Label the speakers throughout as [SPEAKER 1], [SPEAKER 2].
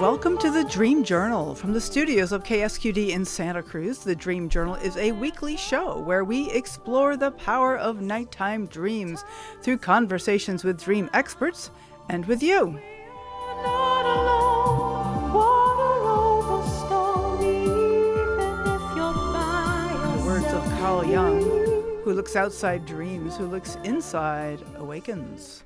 [SPEAKER 1] Welcome to the Dream Journal from the studios of KSQD in Santa Cruz. The Dream Journal is a weekly show where we explore the power of nighttime dreams through conversations with dream experts and with you. The words of Carl Jung, who looks outside dreams, who looks inside awakens.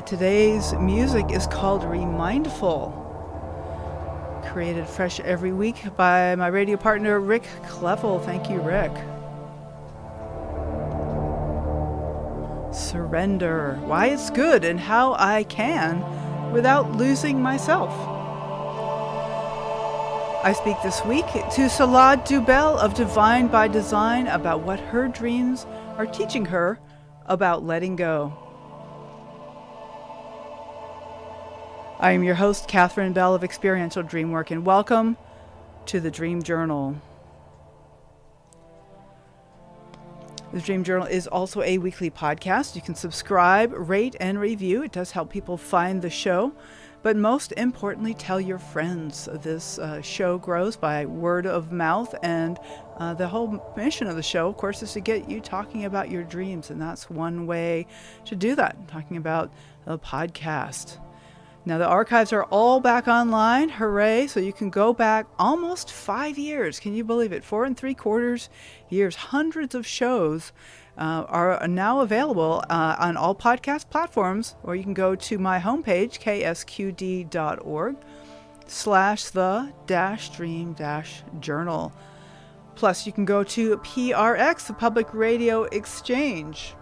[SPEAKER 1] Today's music is called Remindful, created fresh every week by my radio partner Rick Kleffel. Thank you, Rick. Surrender, why it's good and how I can without losing myself. I speak this week to Sahlah Dubel of Divine by Design about what her dreams are teaching her about letting go. I am your host, Katherine Bell of Experiential Dreamwork, and welcome to the Dream Journal. The Dream Journal is also a weekly podcast. You can subscribe, rate, and review. It does help people find the show. But most importantly, tell your friends. This show grows by word of mouth, and the whole mission of the show, of course, is to get you talking about your dreams, and that's one way to do that, talking about a podcast. Now, the archives are all back online. Hooray. So you can go back almost 5 years. Can you believe it? 4 3/4 years. Hundreds of shows are now available on all podcast platforms, or you can go to my homepage, ksqd.org/the-dream-journal. Plus, you can go to PRX, the Public Radio Exchange.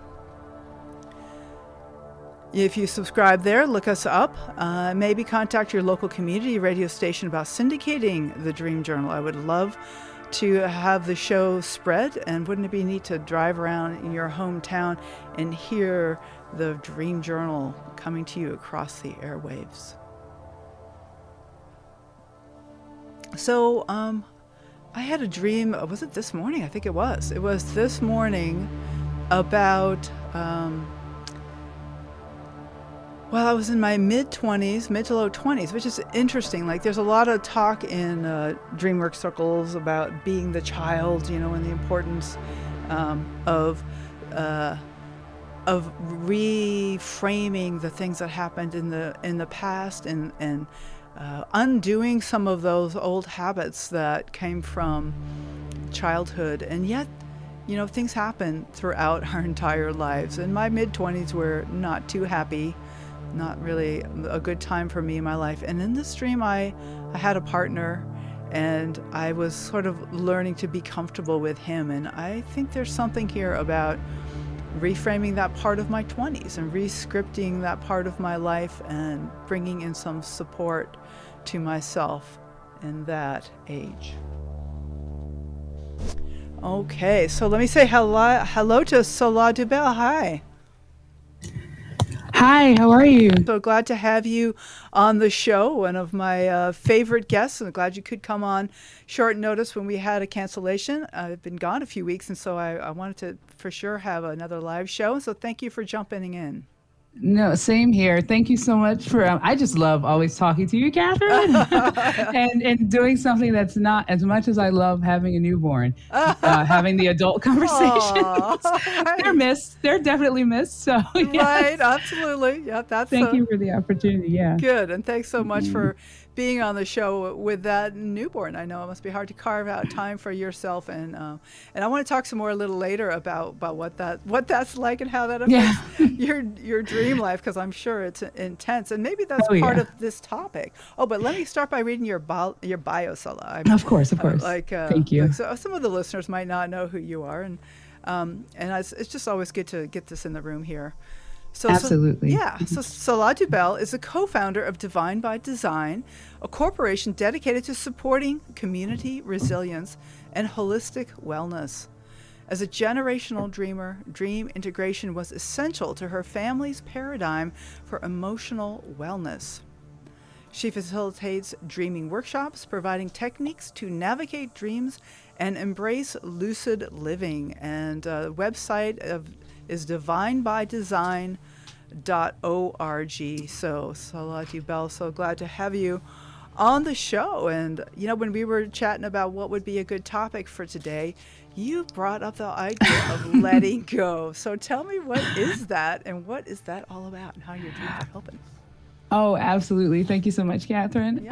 [SPEAKER 1] If you subscribe there, look us up. Maybe contact your local community radio station about syndicating the Dream Journal. I would love to have the show spread, and wouldn't it be neat to drive around in your hometown and hear the Dream Journal coming to you across the airwaves? So, I had a dream, was it this morning? I think it was. It was this morning about... Well, I was in my mid to low 20s, which is interesting. Like, there's a lot of talk in DreamWorks circles about being the child, you know, and the importance of reframing the things that happened in the past, and undoing some of those old habits that came from childhood. And yet, you know, things happen throughout our entire lives. And my mid 20s were not too happy. Not really a good time for me in my life. And in this dream, I had a partner, and I was sort of learning to be comfortable with him. And I think there's something here about reframing that part of my 20s and re-scripting that part of my life and bringing in some support to myself in that age. Okay, so let me say hello to Sahlah Dubel. Hi.
[SPEAKER 2] Hi, how are you?
[SPEAKER 1] So glad to have you on the show. One of my favorite guests. I'm glad you could come on short notice when we had a cancellation. I've been gone a few weeks, and so I wanted to for sure have another live show. So thank you for jumping in.
[SPEAKER 2] No, same here. Thank you so much for, I just love always talking to you, Katherine, and doing something that's not as much as I love having a newborn, having the adult conversations. Right. They're definitely missed. So yes.
[SPEAKER 1] Right, absolutely. Yeah,
[SPEAKER 2] Thank you for the opportunity. Yeah.
[SPEAKER 1] Good, and thanks so much for being on the show with that newborn. I know it must be hard to carve out time for yourself, and I want to talk some more a little later about what that's like and how that affects your dream life, because I'm sure it's intense, and maybe that's part of this topic. Oh, but let me start by reading your bio, Sahlah.
[SPEAKER 2] Of course. Thank you.
[SPEAKER 1] So some of the listeners might not know who you are, and it's just always good to get this in the room here.
[SPEAKER 2] Absolutely.
[SPEAKER 1] So Sahlah Dubel is a co-founder of Divine by Design, a corporation dedicated to supporting community resilience and holistic wellness. As a generational dreamer, dream integration was essential to her family's paradigm for emotional wellness. She facilitates dreaming workshops, providing techniques to navigate dreams and embrace lucid living. And website is divinebydesign.org. So, Sahlah Dubel, so glad to have you on the show. And, when we were chatting about what would be a good topic for today, you brought up the idea of letting go. So tell me, what is that and what is that all about and how your dreams are helping?
[SPEAKER 2] Oh, absolutely. Thank you so much, Katherine.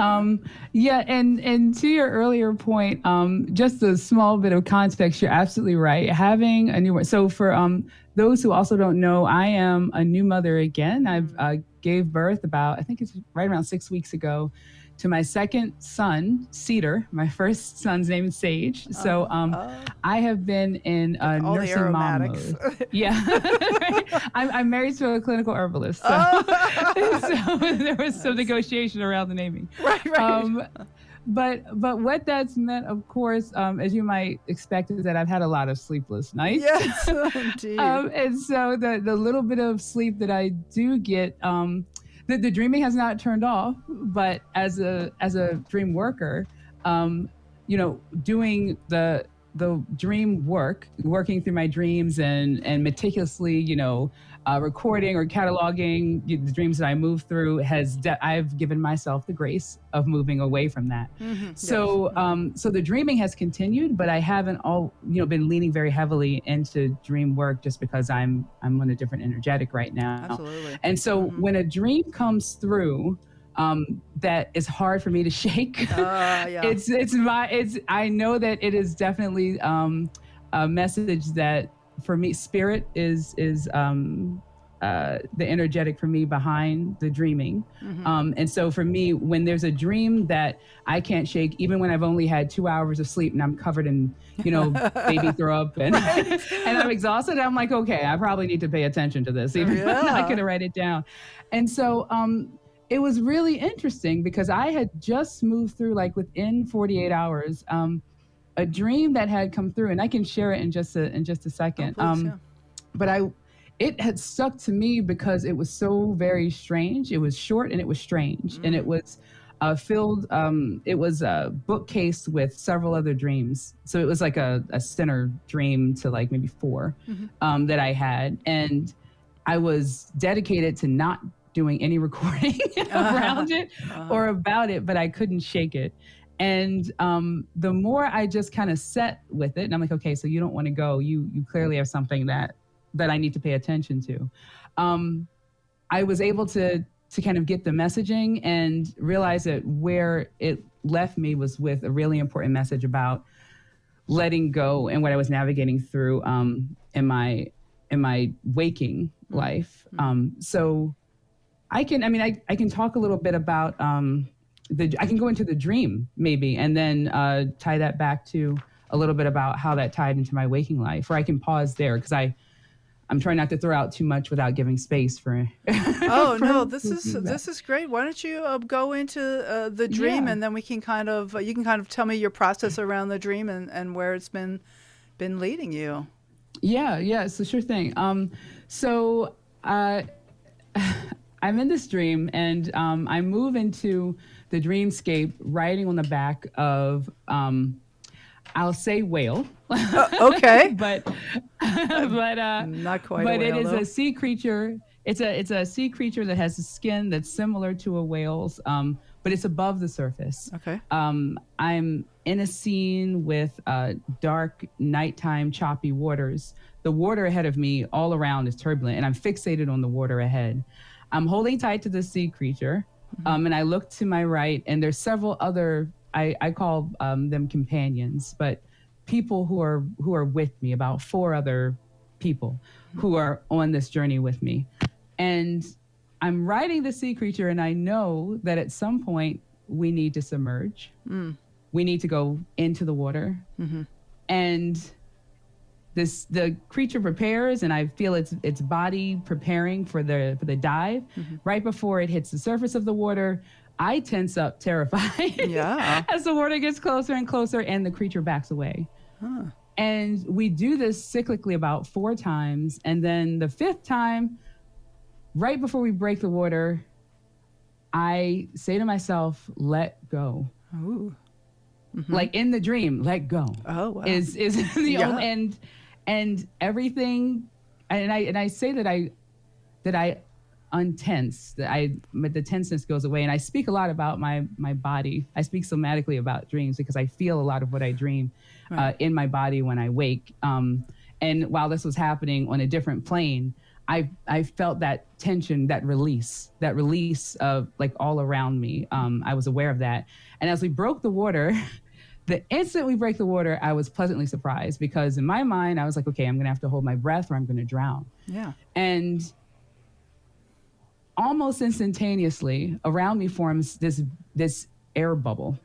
[SPEAKER 1] Yeah.
[SPEAKER 2] And to your earlier point, just a small bit of context, you're absolutely right. Having a new, so for those who also don't know, I am a new mother again. I've gave birth I think it's right around 6 weeks ago, to my second son, Cedar. My first son's name is Sage. So I have been in nursing mom mode. Yeah. I'm married to a clinical herbalist. So, so there was some negotiation around the naming.
[SPEAKER 1] Right.
[SPEAKER 2] But what that's meant, of course, as you might expect, is that I've had a lot of sleepless nights.
[SPEAKER 1] Yes, indeed.
[SPEAKER 2] And so the little bit of sleep that I do get, the dreaming has not turned off, but as a dream worker, doing the dream work, working through my dreams and meticulously, recording or cataloging the dreams that I move through I've given myself the grace of moving away from that.
[SPEAKER 1] Mm-hmm.
[SPEAKER 2] So, so the dreaming has continued, but I haven't been leaning very heavily into dream work just because I'm on a different energetic right now.
[SPEAKER 1] Absolutely.
[SPEAKER 2] And so when a dream comes through, that is hard for me to shake.
[SPEAKER 1] Yeah.
[SPEAKER 2] I know that it is definitely a message that for me, spirit is the energetic for me behind the dreaming.
[SPEAKER 1] Mm-hmm.
[SPEAKER 2] And so for me, when there's a dream that I can't shake, even when I've only had 2 hours of sleep and I'm covered in, baby throw up and I'm exhausted, I'm like, okay, I probably need to pay attention to this, even if I'm not going to write it down. And so, it was really interesting because I had just moved through, like within 48 hours, a dream that had come through, and I can share it in just a second.
[SPEAKER 1] Oh, please, yeah.
[SPEAKER 2] But it had stuck to me because it was so very strange. It was short and it was strange, and it was filled. It was a bookcase with several other dreams. So it was like a center dream to like maybe 4 that I had, and I was dedicated to not doing any recording around it or about it, but I couldn't shake it. And the more I just kind of sat with it, and I'm like, okay, so you don't want to go. You clearly have something that I need to pay attention to. I was able to kind of get the messaging and realize that where it left me was with a really important message about letting go and what I was navigating through in my waking life. So I can talk a little bit about I can go into the dream maybe, and then tie that back to a little bit about how that tied into my waking life, or I can pause there because I'm trying not to throw out too much without giving space for.
[SPEAKER 1] No, this is great. Why don't you go into the dream, and then we can you can tell me your process around the dream and where it's been leading you.
[SPEAKER 2] Yeah, so sure thing. So I'm in this dream, and I move into the dreamscape riding on the back of, I'll say whale.
[SPEAKER 1] Okay.
[SPEAKER 2] but
[SPEAKER 1] not quite.
[SPEAKER 2] But
[SPEAKER 1] a whale,
[SPEAKER 2] it is
[SPEAKER 1] though.
[SPEAKER 2] a sea creature. It's a sea creature that has a skin that's similar to a whale's, but it's above the surface.
[SPEAKER 1] Okay.
[SPEAKER 2] I'm in a scene with dark, nighttime, choppy waters. The water ahead of me all around is turbulent, and I'm fixated on the water ahead. I'm holding tight to the sea creature, and I look to my right, and there's several other, I call them companions, but people who are with me, about 4 other people who are on this journey with me. And I'm riding the sea creature, and I know that at some point we need to submerge. We need to go into the water. And the creature prepares, and I feel its body preparing for the dive. Right before it hits the surface of the water, I tense up, terrified.
[SPEAKER 1] Yeah.
[SPEAKER 2] As the water gets closer and closer, and the creature backs away. And we do this cyclically about 4 times, and then the 5th time, right before we break the water, I say to myself, let go.
[SPEAKER 1] Ooh.
[SPEAKER 2] Like in the dream, let go.
[SPEAKER 1] Oh, wow.
[SPEAKER 2] Is the
[SPEAKER 1] Yeah.
[SPEAKER 2] only, and everything, and I say that I untense, the tenseness goes away. And I speak a lot about my body. I speak somatically about dreams because I feel a lot of what I dream in my body when I wake. And while this was happening on a different plane, I felt that tension, that release of like all around me. I was aware of that. And as we broke the water, the instant we break the water, I was pleasantly surprised because in my mind, I was like, okay, I'm going to have to hold my breath or I'm going to drown.
[SPEAKER 1] Yeah.
[SPEAKER 2] And almost instantaneously around me forms this air bubble.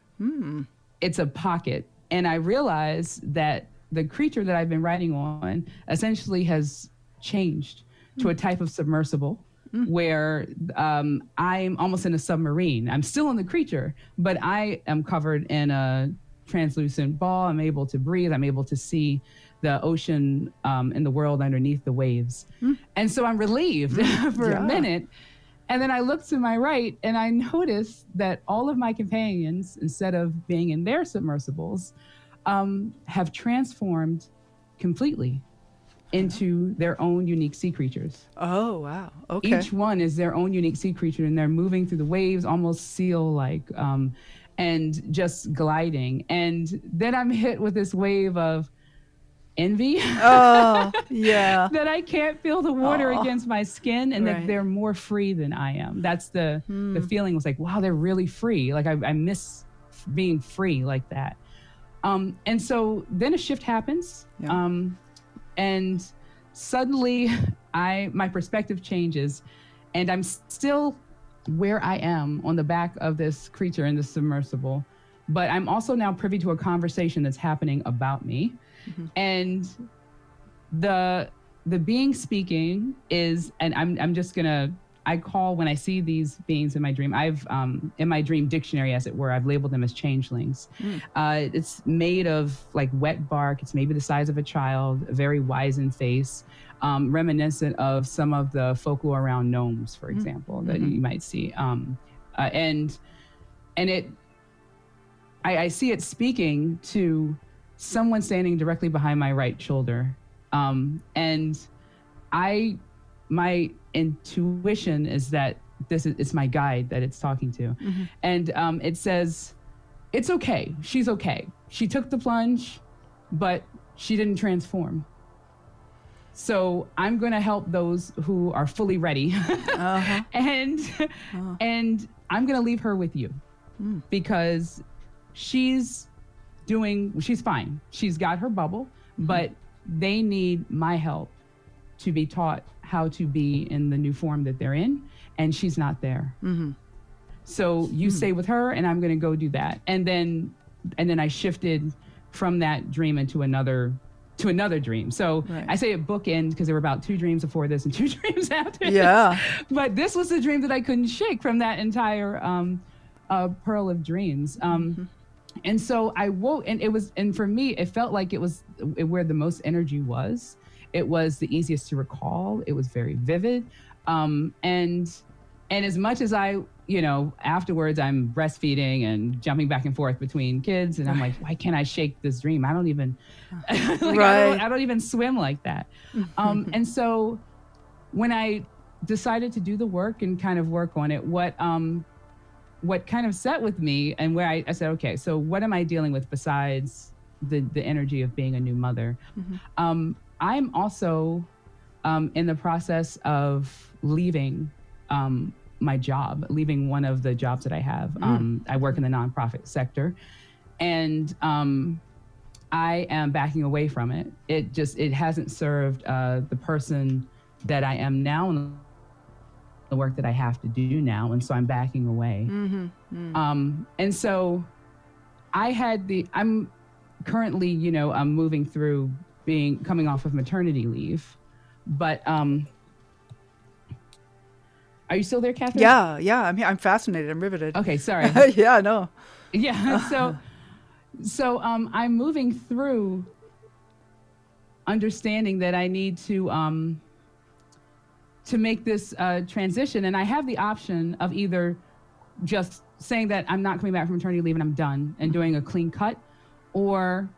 [SPEAKER 2] It's a pocket. And I realized that the creature that I've been riding on essentially has changed to a type of submersible where I'm almost in a submarine. I'm still in the creature, but I am covered in a translucent ball. I'm able to breathe. I'm able to see the ocean and the world underneath the waves. And so I'm relieved for a minute. And then I look to my right and I notice that all of my companions, instead of being in their submersibles, have transformed completely into their own unique sea creatures.
[SPEAKER 1] Oh, wow. Okay.
[SPEAKER 2] Each one is their own unique sea creature, and they're moving through the waves, almost seal-like, and just gliding. And then I'm hit with this wave of envy.
[SPEAKER 1] Oh, yeah.
[SPEAKER 2] That I can't feel the water against my skin, and that
[SPEAKER 1] Right.
[SPEAKER 2] they're more free than I am. That's the feeling was like, wow, they're really free. Like I miss being free like that. And so then a shift happens.
[SPEAKER 1] Yeah.
[SPEAKER 2] And suddenly my perspective changes, and I'm still where I am on the back of this creature in the submersible, but I'm also now privy to a conversation that's happening about me. And the being speaking is, and I'm just gonna, I call when I see these beings in my dream, I've in my dream dictionary, as it were, I've labeled them as changelings. It's made of like wet bark. It's maybe the size of a child, very wizened face, reminiscent of some of the folklore around gnomes, for example, that you might see. And I see it speaking to someone standing directly behind my right shoulder. And my intuition is that it's my guide that it's talking to. And it says, it's okay. She's okay. She took the plunge, but she didn't transform. So I'm going to help those who are fully ready. And I'm going to leave her with you because she's fine. She's got her bubble, but they need my help to be taught how to be in the new form that they're in, and she's not there. So you stay with her, and I'm going to go do that. And then I shifted from that dream into another dream. So I say it bookend because there were about 2 dreams before this and 2 dreams after this. But this was the dream that I couldn't shake from that entire pearl of dreams. And so I woke, and for me, it felt like it was where the most energy was. It was the easiest to recall. It was very vivid. And as much as I, afterwards I'm breastfeeding and jumping back and forth between kids, and I'm like, why can't I shake this dream? I don't even, I don't even swim like that. And so when I decided to do the work and kind of work on it, what kind of set with me, and where I said, okay, so what am I dealing with besides the energy of being a new mother? I'm also in the process of leaving my job, leaving one of the jobs that I have. I work in the nonprofit sector, and I am backing away from it. It hasn't served the person that I am now and the work that I have to do now, and so I'm backing away. And so I'm currently, I'm moving through coming off of maternity leave, but are you still there, Katherine?
[SPEAKER 1] Yeah, I'm here. I'm fascinated. I'm riveted.
[SPEAKER 2] Okay, sorry.
[SPEAKER 1] Yeah, no.
[SPEAKER 2] Yeah, so I'm moving through understanding that I need to make this transition, and I have the option of either just saying that I'm not coming back from maternity leave and I'm done and doing a clean cut, or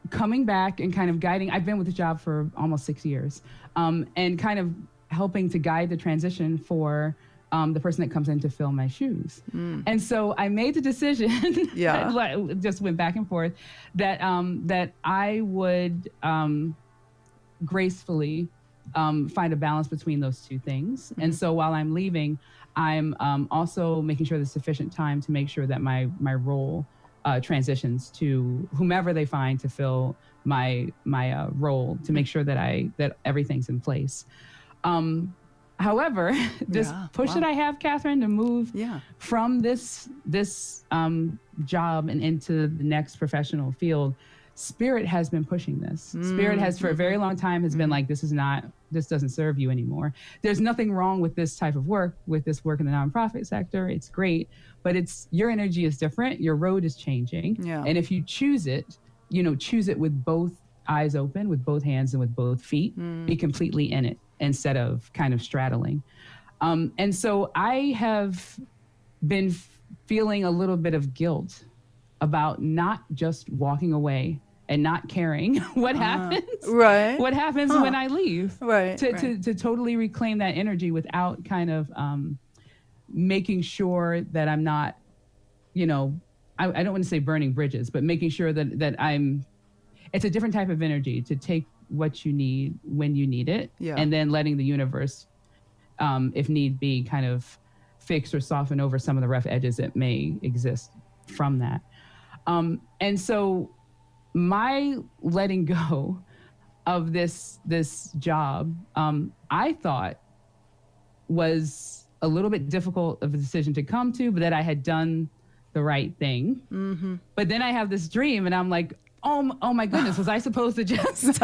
[SPEAKER 2] coming back and kind of guiding. I've been with the job for almost 6 years, and kind of helping to guide the transition for the person that comes in to fill my shoes. And so I made the decision, just went back and forth, that that I would gracefully find a balance between those two things. And so while I'm leaving, I'm also making sure there's sufficient time to make sure that my role transitions to whomever they find to fill my role, to make sure that everything's in place. However, this push that I have, Katherine, to move from this job and into the next professional field, Spirit has been pushing this. Spirit has, for a very long time, has been like, this doesn't serve you anymore. There's nothing wrong with this type of work, with this work in the nonprofit sector. It's great, but your energy is different. Your road is changing. Yeah. And if you choose it, choose it with both eyes open, with both hands and with both feet, be completely in it instead of kind of straddling. And so I have been feeling a little bit of guilt about not just walking away and not caring what happens. Right. What happens when I leave. Right. To totally reclaim that energy without kind of making sure that I'm not, I don't want to say burning bridges, but making sure that it's a different type of energy to take what you need when you need it, and then letting the universe, if need be, kind of fix or soften over some of the rough edges that may exist from that. And so my letting go of this job, I thought was a little bit difficult of a decision to come to, but that I had done the right thing. Mm-hmm. But then I have this dream and I'm like, oh my goodness, was I supposed to just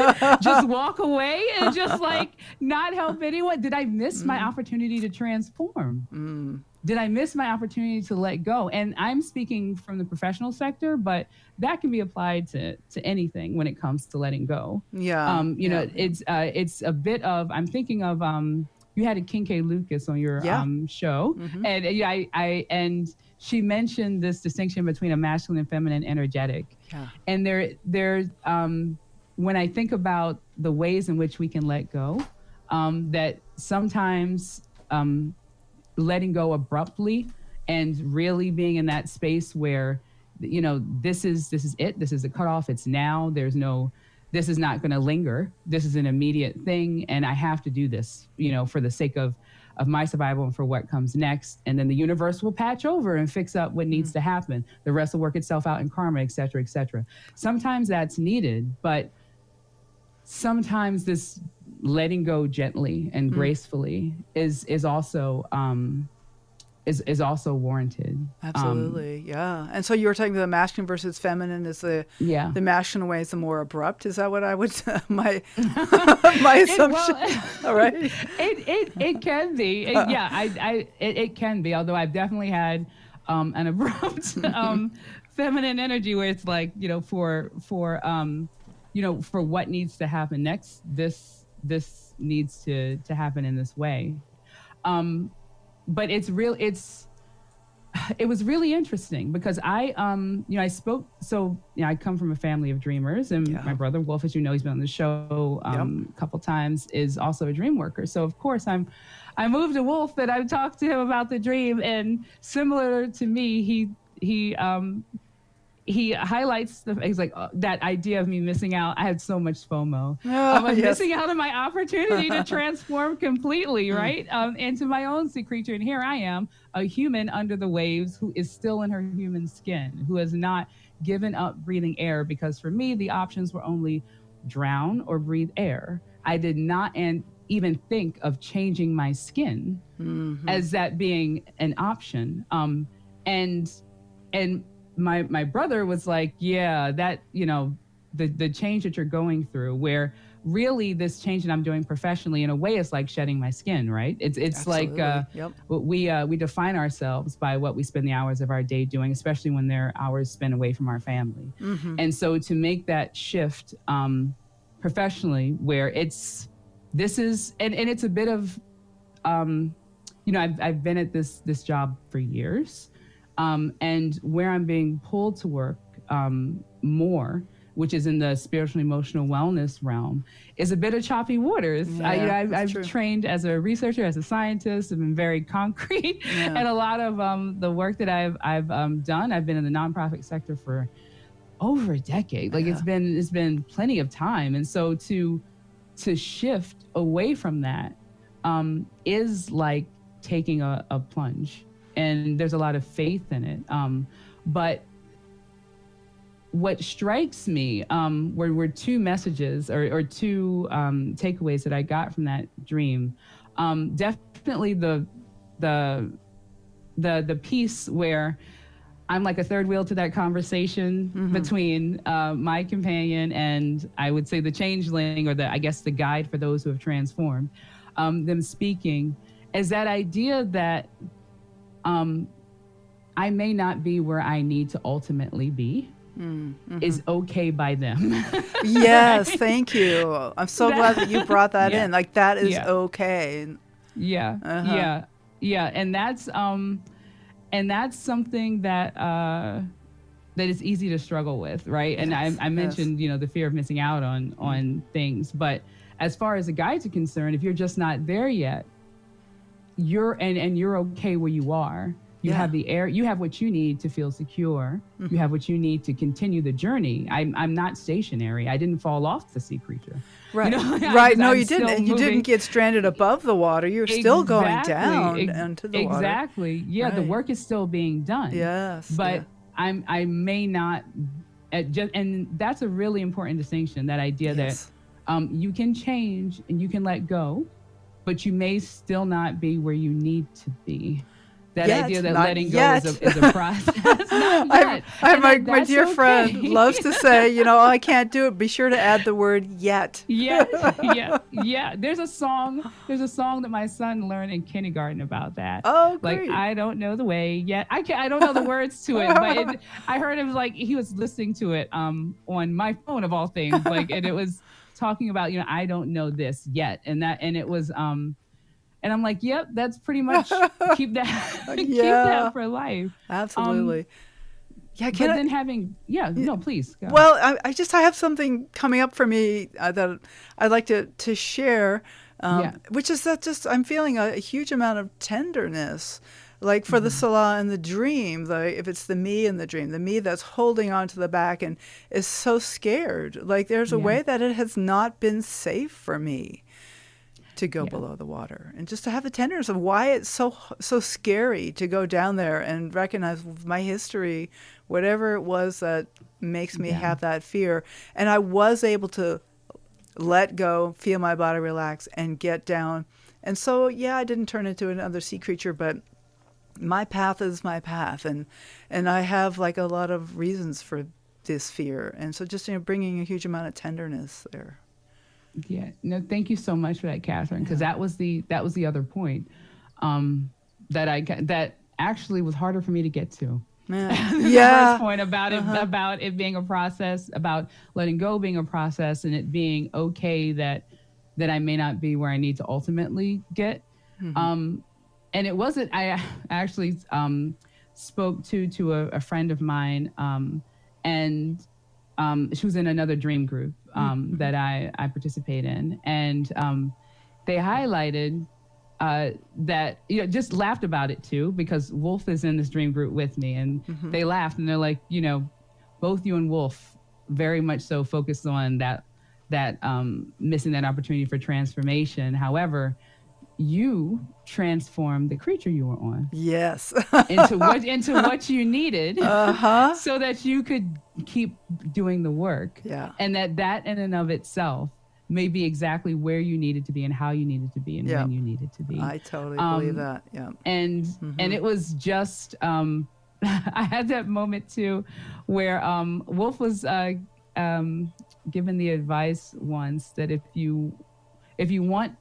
[SPEAKER 2] walk away and just like not help anyone? Did I miss my opportunity to transform? Did I miss my opportunity to let go? And I'm speaking from the professional sector, but that can be applied to anything when it comes to letting go. Yeah. It's a bit of, I'm thinking of, you had a Kincaid Lucas on your show, and and she mentioned this distinction between a masculine and feminine energetic. Yeah. And there's when I think about the ways in which we can let go, that sometimes letting go abruptly and really being in that space where, this is it, this is the cutoff, it's now, this is not going to linger, this is an immediate thing, and I have to do this, for the sake of my survival and for what comes next. And then the universe will patch over and fix up what needs to happen. The rest will work itself out in karma, et cetera, et cetera. Sometimes that's needed, but sometimes this letting go gently and gracefully is also warranted. Absolutely,
[SPEAKER 1] yeah. And so you were talking about the masculine versus feminine. Is the masculine way is the more abrupt? Is that what I would my assumption? All right.
[SPEAKER 2] It can be. It can be. Although I've definitely had an abrupt feminine energy where it's like, for what needs to happen next, this needs to happen in this way. But it was really interesting because I come from a family of dreamers, and my brother Wolf, as you know, he's been on the show a couple times, is also a dream worker. So of course I moved to Wolf and I've talked to him about the dream, and similar to me, he highlights he's like, that idea of me missing out. I had so much FOMO. Missing out on my opportunity to transform completely, right? Into my own sea creature. And here I am, a human under the waves who is still in her human skin, who has not given up breathing air, because for me, the options were only drown or breathe air. I did not even think of changing my skin as that being an option. And my brother was like, that, the change that you're going through, where really this change that I'm doing professionally in a way is like shedding my skin, right? It's Absolutely. Like we define ourselves by what we spend the hours of our day doing, especially when they're hours spent away from our family. And so to make that shift professionally, where it's a bit of I've been at this job for years, and where I'm being pulled to work more, which is in the spiritual and emotional wellness realm, is a bit of choppy waters.
[SPEAKER 1] Yeah, that's
[SPEAKER 2] I've
[SPEAKER 1] true.
[SPEAKER 2] trained as a researcher, as a scientist. I've been very concrete,
[SPEAKER 1] Yeah.
[SPEAKER 2] and a lot of the work that I've done. I've been in the nonprofit sector for over a decade. Like
[SPEAKER 1] Yeah.
[SPEAKER 2] it's been plenty of time, and so to shift away from that is like taking a plunge, and there's a lot of faith in it. But what strikes me were two messages or two takeaways that I got from that dream. Definitely the piece where I'm like a third wheel to that conversation between my companion and, I would say, the changeling, or I guess the guide for those who have transformed. Them speaking is that idea that I may not be where I need to ultimately be. Is okay by them.
[SPEAKER 1] Yes, thank you. I'm so glad that you brought that
[SPEAKER 2] Yeah.
[SPEAKER 1] in. Like, that is
[SPEAKER 2] Yeah.
[SPEAKER 1] okay.
[SPEAKER 2] Yeah,
[SPEAKER 1] Uh-huh.
[SPEAKER 2] yeah, and that's something that that is easy to struggle with, right? And
[SPEAKER 1] Yes,
[SPEAKER 2] I
[SPEAKER 1] yes.
[SPEAKER 2] mentioned, the fear of missing out on things, but as far as the guides are concerned, if you're just not there yet, you're okay where you are. You
[SPEAKER 1] Yeah.
[SPEAKER 2] have the air. You have what you need to feel secure. You have what you need to continue the journey. I'm not stationary. I didn't fall off the sea creature.
[SPEAKER 1] Right.
[SPEAKER 2] I
[SPEAKER 1] Right.
[SPEAKER 2] just-
[SPEAKER 1] No,
[SPEAKER 2] I'm
[SPEAKER 1] you didn't.
[SPEAKER 2] still
[SPEAKER 1] And you
[SPEAKER 2] moving.
[SPEAKER 1] didn't get stranded above the water. You're still going
[SPEAKER 2] Exactly.
[SPEAKER 1] down into the water.
[SPEAKER 2] Exactly. Yeah, the
[SPEAKER 1] Right.
[SPEAKER 2] work is still being done.
[SPEAKER 1] Yes.
[SPEAKER 2] But
[SPEAKER 1] yeah.
[SPEAKER 2] I may not and that's a really important distinction, that idea
[SPEAKER 1] Yes.
[SPEAKER 2] that you can change and you can let go, but you may still not be where you need to be. That
[SPEAKER 1] Yet,
[SPEAKER 2] idea that
[SPEAKER 1] not
[SPEAKER 2] letting
[SPEAKER 1] yet.
[SPEAKER 2] go is a process. Not yet.
[SPEAKER 1] My
[SPEAKER 2] That's
[SPEAKER 1] dear
[SPEAKER 2] okay.
[SPEAKER 1] friend loves to say, oh, I can't do it. Be sure to add the word yet.
[SPEAKER 2] Yeah. There's a song that my son learned in kindergarten about that.
[SPEAKER 1] Oh,
[SPEAKER 2] Like,
[SPEAKER 1] great.
[SPEAKER 2] I don't know the way yet. I don't know the words to it, but I heard it was like he was listening to it on my phone of all things. Like, and it was talking about, I don't know this yet. And it was and I'm like, yep, that's pretty much keep that keep
[SPEAKER 1] Yeah.
[SPEAKER 2] that for life.
[SPEAKER 1] Absolutely. Yeah,
[SPEAKER 2] But then having no, please go.
[SPEAKER 1] Well, I have something coming up for me that I'd like to share, which is that just I'm feeling a huge amount of tenderness, like for the Sahlah and the dream. If it's the me in the dream, the me that's holding on to the back and is so scared, like there's a way that it has not been safe for me to go below the water, and just to have the tenderness of why it's so scary to go down there and recognize my history, whatever it was that makes me have that fear. And I was able to let go, feel my body relax, and get down. And so, I didn't turn into another sea creature, but my path is my path, and I have like a lot of reasons for this fear. And so just bringing a huge amount of tenderness there.
[SPEAKER 2] Yeah. No, thank you so much for that, Catherine, because that was the other point that actually was harder for me to get to. The first point about it being a process, about letting go being a process, and it being okay that I may not be where I need to ultimately get. And it wasn't. I actually spoke to a friend of mine, and she was in another dream group that I participate in, and they highlighted that, just laughed about it too, because Wolf is in this dream group with me, and they laughed, and they're like, both you and Wolf very much so focused on that missing that opportunity for transformation. However, you transformed the creature you were on.
[SPEAKER 1] Yes.
[SPEAKER 2] into what you needed, so that you could keep doing the work.
[SPEAKER 1] Yeah.
[SPEAKER 2] And that in and of itself may be exactly where you needed to be, and how you needed to be, and when you needed to be.
[SPEAKER 1] I totally believe that. Yeah.
[SPEAKER 2] And it was just I had that moment too, where Wolf was given the advice once that if you want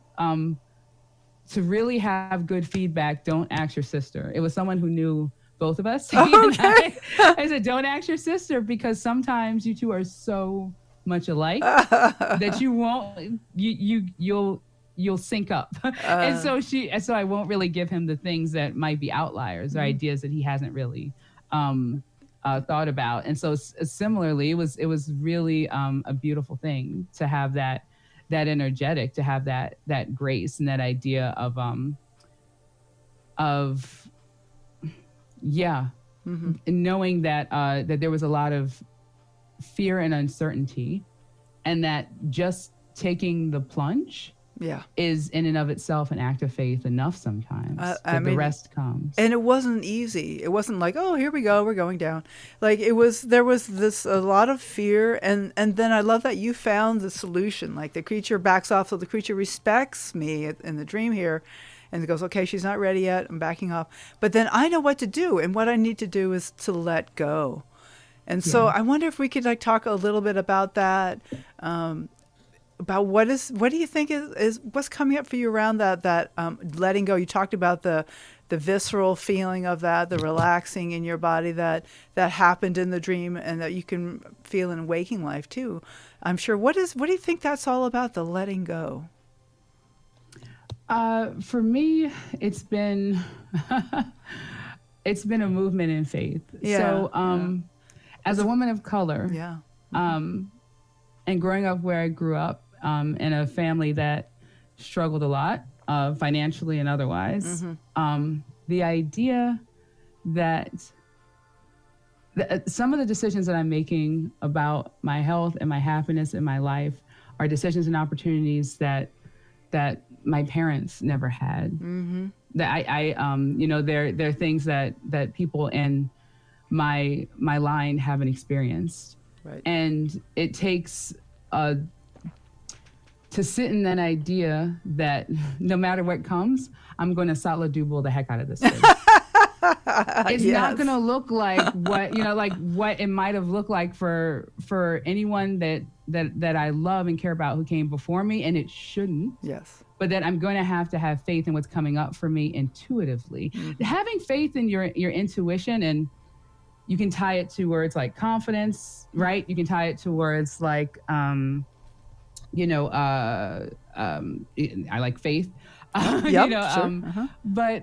[SPEAKER 2] to really have good feedback, don't ask your sister. It was someone who knew both of us.
[SPEAKER 1] Okay.
[SPEAKER 2] I said, don't ask your sister, because sometimes you two are so much alike that you won't, you'll you'll sync up. And so I won't really give him the things that might be outliers or ideas that he hasn't really thought about. And so similarly, it was really a beautiful thing to have that energetic, to have that grace and that idea of yeah, knowing that that there was a lot of fear and uncertainty, and that just taking the plunge
[SPEAKER 1] Yeah.
[SPEAKER 2] is in and of itself an act of faith enough sometimes.
[SPEAKER 1] I
[SPEAKER 2] The
[SPEAKER 1] mean,
[SPEAKER 2] rest comes.
[SPEAKER 1] and it wasn't easy. It wasn't like, oh, here we go, we're going down. Like there was this a lot of fear, and then I love that you found the solution. Like the creature backs off, so the creature respects me in the dream here, and it goes, okay, she's not ready yet. I'm backing off, but then I know what to do, and what I need to do is to let go. And so I wonder if we could like talk a little bit about that. About what do you think is what's coming up for you around that letting go? You talked about the visceral feeling of that, the relaxing in your body that happened in the dream, and that you can feel in waking life too. I'm sure. What do you think that's all about? The letting go.
[SPEAKER 2] For me, it's been it's been a movement in faith.
[SPEAKER 1] Yeah,
[SPEAKER 2] So as a woman of color,
[SPEAKER 1] Yeah.
[SPEAKER 2] and growing up where I grew up, in a family that struggled a lot, financially and otherwise, the idea that some of the decisions that I'm making about my health and my happiness in my life are decisions and opportunities that my parents never had. That they're things that people in my line haven't experienced.
[SPEAKER 1] Right.
[SPEAKER 2] And it takes to sit in that idea that no matter what comes, I'm going to Sahlah Dubel the heck out of this thing. It's not going to look like what it might have looked like for anyone that I love and care about who came before me, and it shouldn't.
[SPEAKER 1] Yes.
[SPEAKER 2] But that I'm going to have faith in what's coming up for me intuitively. Having faith in your intuition, and you can tie it to words like confidence, right? You can tie it to words like, I like faith,
[SPEAKER 1] Yep, sure.
[SPEAKER 2] But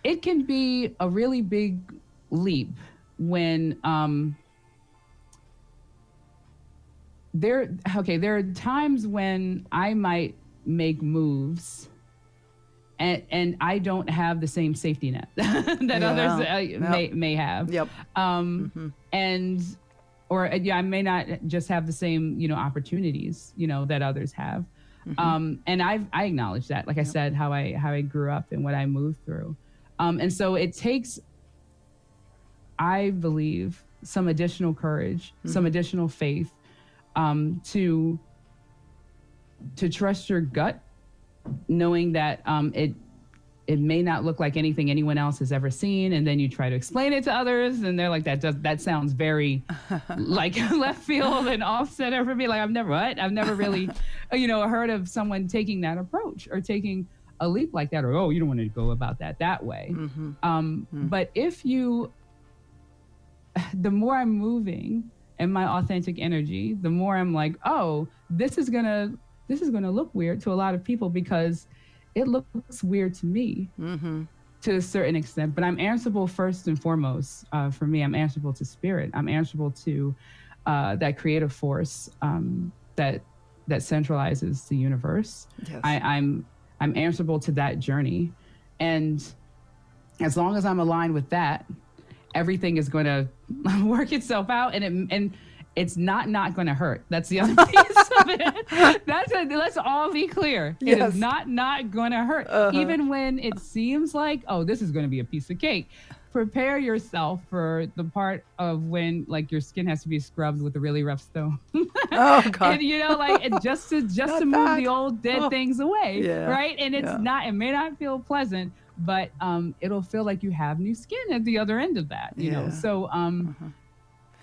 [SPEAKER 2] it can be a really big leap when there are times when I might make moves and I don't have the same safety net that others may have.
[SPEAKER 1] Yep.
[SPEAKER 2] I may not just have the same, opportunities, that others have. And I acknowledge that, like I said, how I grew up and what I moved through. And so it takes, I believe, some additional courage, some additional faith, to trust your gut, knowing that it may not look like anything anyone else has ever seen, and then you try to explain it to others, and they're like, that sounds very like left field and offset for me. Like I've never really, heard of someone taking that approach or taking a leap like that, or you don't want to go about that way. But the more I'm moving in my authentic energy, the more I'm like, this is gonna look weird to a lot of people because it looks weird to me to a certain extent. But I'm answerable first and foremost. For me, I'm answerable to spirit. I'm answerable to that creative force that centralizes the universe.
[SPEAKER 1] Yes.
[SPEAKER 2] I'm answerable to that journey, and as long as I'm aligned with that, everything is going to work itself out, and it's not going to hurt. That's the other piece of it. Let's all be clear. It is not going to hurt. Even when it seems like, this is going to be a piece of cake. Prepare yourself for the part of when your skin has to be scrubbed with a really rough stone.
[SPEAKER 1] Oh God.
[SPEAKER 2] And just to move the old dead things away.
[SPEAKER 1] Yeah.
[SPEAKER 2] Right. And it may not feel pleasant, but it'll feel like you have new skin at the other end of that.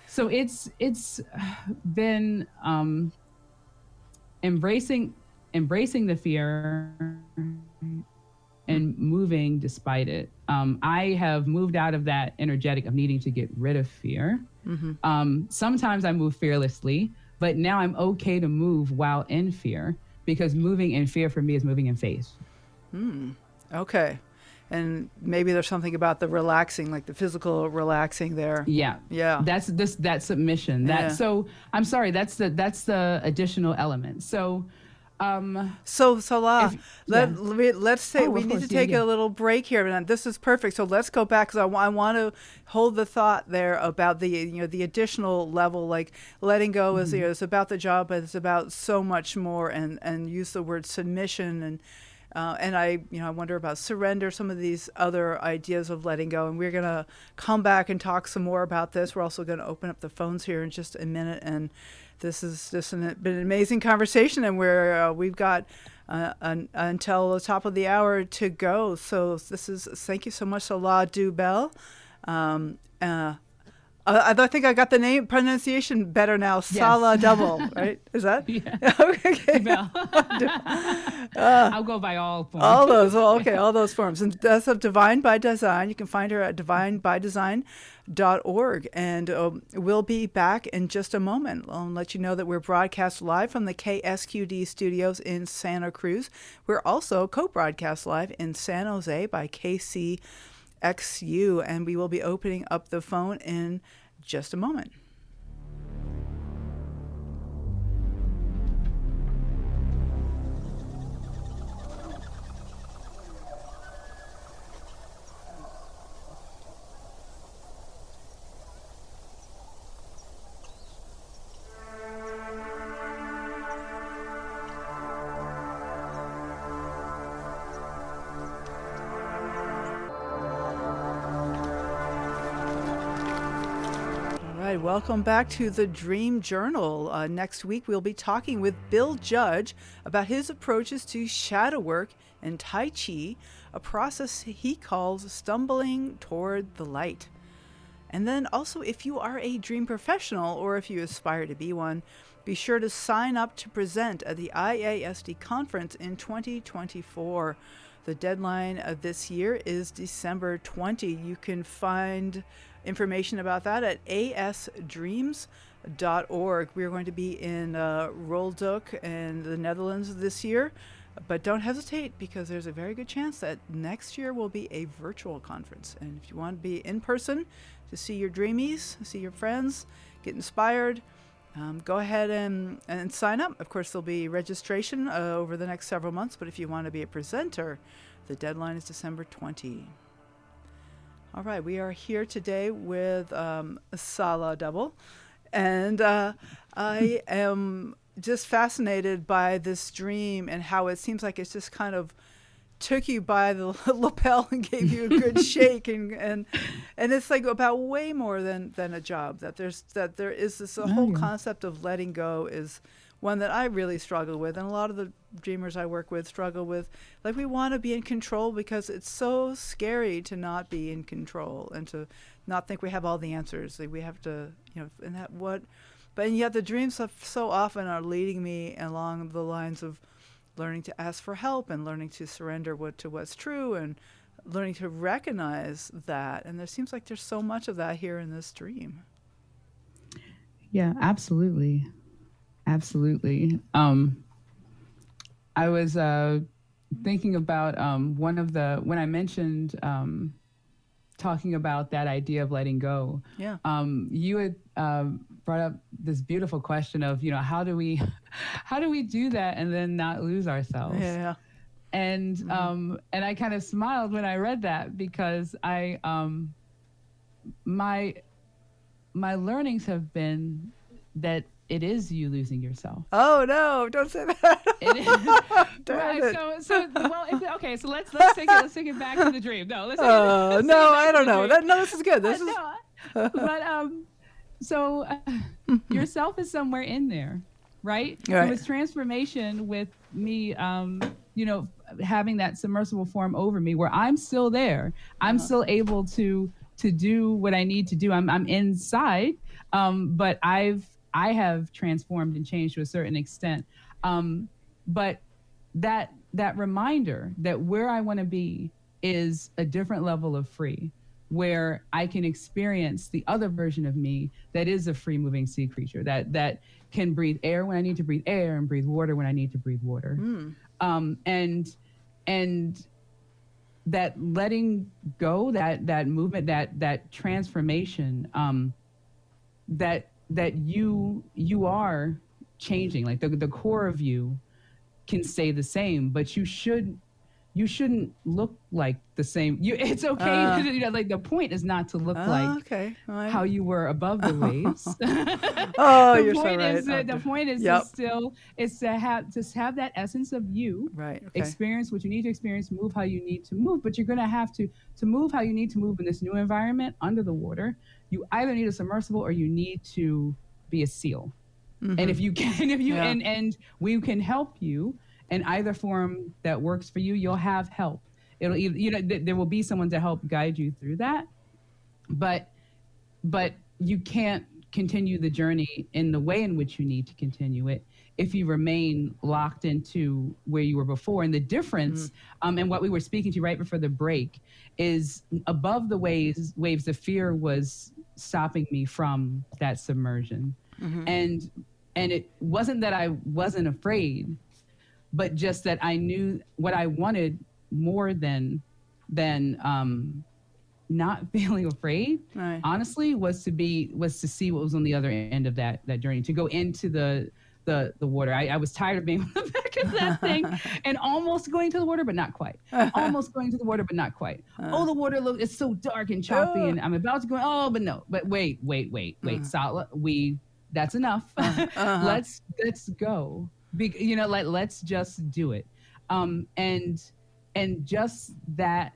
[SPEAKER 2] So it's been embracing the fear and moving despite it. I have moved out of that energetic of needing to get rid of fear. Sometimes I move fearlessly, but now I'm okay to move while in fear because moving in fear for me is moving in faith.
[SPEAKER 1] Okay. And maybe there's something about the relaxing, like the physical relaxing there.
[SPEAKER 2] Yeah.
[SPEAKER 1] Yeah.
[SPEAKER 2] That submission.
[SPEAKER 1] Yeah.
[SPEAKER 2] So I'm sorry, that's the additional element. So
[SPEAKER 1] So Salah,
[SPEAKER 2] if yeah.
[SPEAKER 1] let's say
[SPEAKER 2] Oh,
[SPEAKER 1] we
[SPEAKER 2] of
[SPEAKER 1] need to
[SPEAKER 2] course. Yeah,
[SPEAKER 1] take
[SPEAKER 2] yeah.
[SPEAKER 1] a little break here, and this is perfect. So let's go back because I want to hold the thought there about the additional level, like letting go is it's about the job, but it's about so much more, and use the word submission and I wonder about surrender, some of these other ideas of letting go. And we're going to come back and talk some more about this. We're also going to open up the phones here in just a minute. And this has just been an amazing conversation. And we've got until the top of the hour to go. So thank you so much, Sahlah Dubel. Um, uh, I think I got the name pronunciation better now.
[SPEAKER 2] Yes.
[SPEAKER 1] Sahlah Dubel, right? Is that?
[SPEAKER 2] Yeah.
[SPEAKER 1] Okay.
[SPEAKER 2] Well, I'll go by all forms.
[SPEAKER 1] All those, well, okay, all those forms. And that's of Divine by Design. You can find her at divinebydesign.org. And we'll be back in just a moment. I'll let you know that we're broadcast live from the KSQD studios in Santa Cruz. We're also co-broadcast live in San Jose by KCXU. And we will be opening up the phone in just a moment. Welcome back to the Dream Journal. Next week, we'll be talking with Bill Judge about his approaches to shadow work and Tai Chi, a process he calls stumbling toward the light. And then also, if you are a dream professional or if you aspire to be one, be sure to sign up to present at the IASD conference in 2024. The deadline of this year is December 20. You can find information about that at asdreams.org. We're going to be in Rolduc in the Netherlands this year, but don't hesitate because there's a very good chance that next year will be a virtual conference. And if you want to be in person to see your dreamies, see your friends, get inspired, go ahead and sign up. Of course, there'll be registration over the next several months, but if you want to be a presenter, the deadline is December 20. All right, we are here today with Sahlah Dubel, and I am just fascinated by this dream and how it seems like it's just kind of took you by the lapel and gave you a good shake, and it's like about way more than a job. That there is this whole concept of letting go is one that I really struggle with, and a lot of the dreamers I work with struggle with. Like, we want to be in control because it's so scary to not be in control and to not think we have all the answers. Like, we have to, and that what, but yet the dreams so often are leading me along the lines of learning to ask for help and learning to surrender to what's true and learning to recognize that. And there seems like there's so much of that here in this dream.
[SPEAKER 2] Yeah, absolutely. Absolutely. I was thinking about when I mentioned talking about that idea of letting go.
[SPEAKER 1] Yeah.
[SPEAKER 2] You had brought up this beautiful question of, how do we do that and then not lose ourselves?
[SPEAKER 1] Yeah.
[SPEAKER 2] And and I kind of smiled when I read that because my learnings have been that it is you losing yourself.
[SPEAKER 1] Oh no! Don't say that.
[SPEAKER 2] It is. Right. So okay. So let's take it back to the dream. No, let's.
[SPEAKER 1] No, I don't know. No, this is good. This is.
[SPEAKER 2] But so yourself is somewhere in there, right?
[SPEAKER 1] Right.
[SPEAKER 2] It was transformation with me. Having that submersible form over me, where I'm still there. I'm still able to do what I need to do. I'm inside, but I have transformed and changed to a certain extent. But that reminder that where I want to be is a different level of free. where I can experience the other version of me that is a free moving sea creature that can breathe air when I need to breathe air and breathe water when I need to breathe water. And and that letting go, that movement, that transformation, that you are changing. Like the core of you can stay the same, but you shouldn't look like the same. It's okay. Like the point is not to look like
[SPEAKER 1] okay. Right.
[SPEAKER 2] how you were above the waves.
[SPEAKER 1] Oh,
[SPEAKER 2] The
[SPEAKER 1] you're so
[SPEAKER 2] point
[SPEAKER 1] right.
[SPEAKER 2] is the point is
[SPEAKER 1] Yep.
[SPEAKER 2] to still is to have that essence of you.
[SPEAKER 1] Right. Okay.
[SPEAKER 2] Experience what you need to experience, move how you need to move, but you're gonna have to move how you need to move in this new environment under the water. You either need a submersible or you need to be a seal. And if you can, if you
[SPEAKER 1] Yeah.
[SPEAKER 2] and we can help you in either form that works for you, you'll have help. It'll either, there will be someone to help guide you through that, but you can't continue the journey in the way in which you need to continue it if you remain locked into where you were before. And the difference, and what we were speaking to right before the break, is above the waves, the fear was stopping me from that submersion. And it wasn't that I wasn't afraid, but just that I knew what I wanted more than not feeling afraid,
[SPEAKER 1] Right.
[SPEAKER 2] honestly, was to see what was on the other end of that journey, to go into the water. I was tired of being on the back of that thing and almost going to the water, but not quite. Almost going to the water, but not quite. Oh, the water it's so dark and choppy, and I'm about to go. Oh, but no. But wait, Sahlah, that's enough. Let's go. Let's just do it. And just that